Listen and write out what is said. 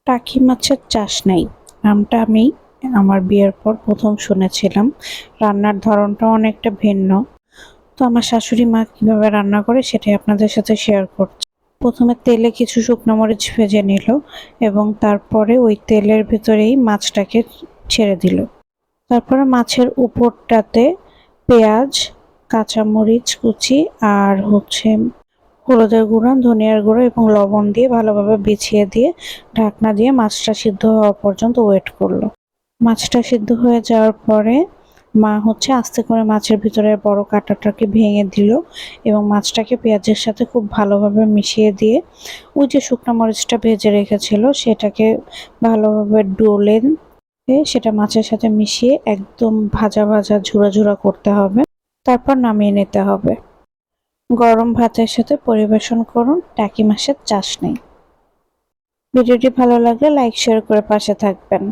টাকি মাছের চাষ নাই নামটা আমি আমার বিয়ের পর প্রথম শুনেছিলাম। রান্নার ধরনটা অনেকটা ভিন্ন। তো আমার শাশুড়ি মা কিভাবে রান্না করে সেটাই আপনাদের সাথে শেয়ার করছি। প্রথমে তেলে কিছু শুকনো মরিচ ভেজে নিল এবং তারপরে ওই তেলের ভেতরেই মাছটাকে ছেড়ে দিল। তারপরে মাছের উপরটাতে পেঁয়াজ, কাঁচামরিচ কুচি আর হলুদের গুঁড়া, ধনিয়ার গুঁড়ো এবং লবণ দিয়ে ভালোভাবে বিছিয়ে দিয়ে ঢাকনা দিয়ে মাছটা সিদ্ধ হওয়া পর্যন্ত ওয়েট করলো। মাছটা সিদ্ধ হয়ে যাওয়ার পরে মা আস্তে করে মাছের ভিতরে বড় কাঁটাটাকে ভেঙে দিল এবং মাছটাকে পেঁয়াজের সাথে খুব ভালোভাবে মিশিয়ে দিয়ে ওই যে শুকনো মরিচটা ভেজে রেখেছিল সেটাকে ভালোভাবে ডলে সেটা মাছের সাথে মিশিয়ে একদম ভাজা ভাজা ঝুরা ঝুরা করতে হবে। তারপর নামিয়ে নিতে হবে। গরম ভাতের সাথে পরিবেশন করুন টাকি মাছের চাসনি। ভিডিওটি ভালো লাগলে লাইক শেয়ার করে পাশে থাকবেন।